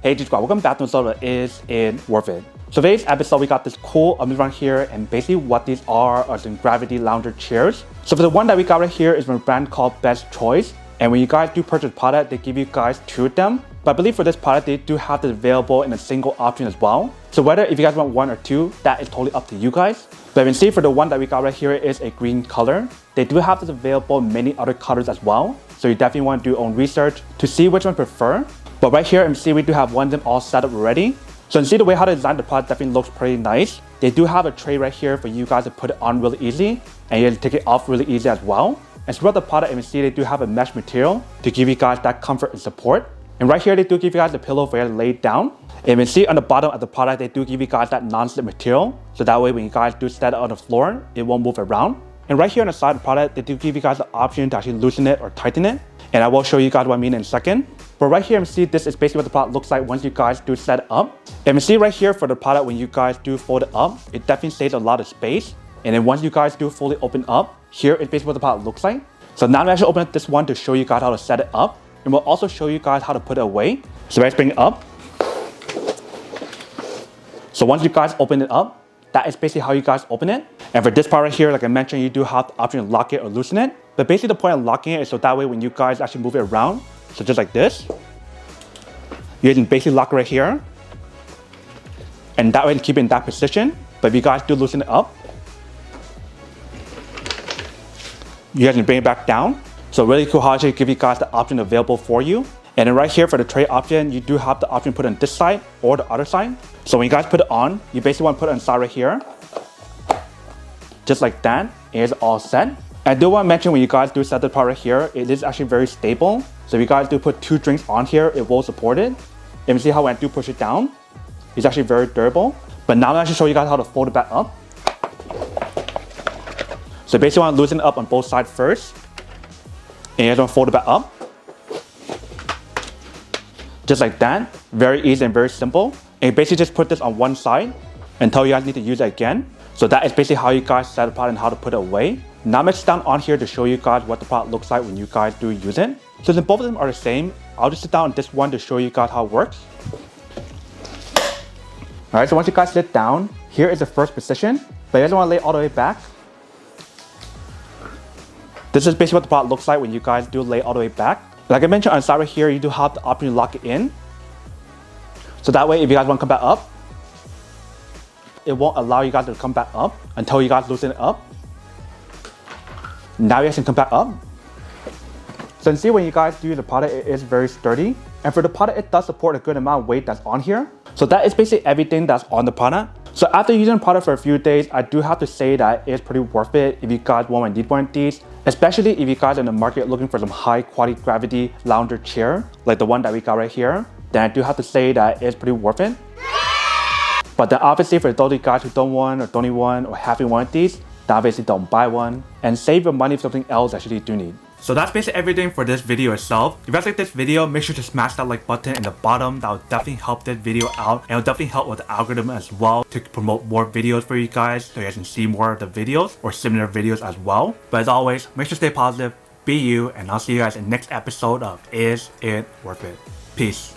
Hey G Squad, welcome back to another Is It Worth It? So today's episode we got this cool right here, and basically what these are some gravity lounger chairs. So for the one that we got right here is from a brand called Best Choice, and when you guys do purchase product, they give you guys 2 of them. But I believe for this product they do have this available in a single option as well. So whether if you guys want 1 or 2, that is totally up to you guys. But you can see for the one that we got right here is a green color. They do have this available in many other colors as well. So you definitely want to do your own research to see which one you prefer. But right here, you can see we do have one of them all set up already. So you can see the way how they designed the product definitely looks pretty nice. They do have a tray right here for you guys to put it on really easy, and you can take it off really easy as well. And throughout the product, you can see they do have a mesh material to give you guys that comfort and support. And right here, they do give you guys a pillow for you to lay down. And you can see on the bottom of the product, they do give you guys that non-slip material. So that way, when you guys do set it on the floor, it won't move around. And right here on the side of the product, they do give you guys the option to actually loosen it or tighten it. And I will show you guys what I mean in a second. But right here, you can see this is basically what the product looks like once you guys do set it up. And you can see right here for the product, when you guys do fold it up, it definitely saves a lot of space. And then once you guys do fully open up, here is basically what the product looks like. So now I'm actually open up this one to show you guys how to set it up. And we'll also show you guys how to put it away. So let's bring it up. So once you guys open it up, that is basically how you guys open it. And for this part right here, like I mentioned, you do have the option to lock it or loosen it. But basically the point of locking it is so that way when you guys actually move it around, so just like this, you can basically lock it right here. And that way to keep it in that position. But if you guys do loosen it up, you guys can bring it back down. So really cool how I actually give you guys the option available for you. And then right here for the tray option, you do have the option to put it on this side or the other side. So when you guys put it on, you basically want to put it on the side right here. Just like that, it's all set. I do want to mention when you guys do set the part right here, it is actually very stable. So if you guys do put 2 drinks on here, it will support it. And you see how when I do push it down, it's actually very durable. But now I'm actually show you guys how to fold it back up. So basically want to loosen it up on both sides first. And you're going to fold it back up. Just like that. Very easy and very simple. And you basically just put this on one side until you guys need to use it again. So that is basically how you guys set it apart and how to put it away. Now I'm going to sit down on here to show you guys what the product looks like when you guys do use it. So since both of them are the same, I'll just sit down on this one to show you guys how it works. Alright, so once you guys sit down, here is the first position. But you guys want to lay all the way back. This is basically what the product looks like when you guys do lay all the way back. Like I mentioned on the side right here, you do have the option to lock it in. So that way, if you guys want to come back up, it won't allow you guys to come back up until you guys loosen it up. Now you guys can come back up. So you can see when you guys do the product, it is very sturdy. And for the product, it does support a good amount of weight that's on here. So that is basically everything that's on the product. So after using the product for a few days, I do have to say that it's pretty worth it if you guys want to need one of these. Especially if you guys are in the market looking for some high quality gravity lounger chair, like the one that we got right here, then I do have to say that it's pretty worth it. But then obviously for those of you guys who don't want or don't need one or haven't one of these, then obviously don't buy one and save your money for something else that you do need. So that's basically everything for this video itself. If you guys like this video, make sure to smash that like button in the bottom. That will definitely help this video out, and it'll definitely help with the algorithm as well to promote more videos for you guys so you guys can see more of the videos or similar videos as well. But as always, make sure to stay positive, be you, and I'll see you guys in the next episode of Is It Worth It? Peace.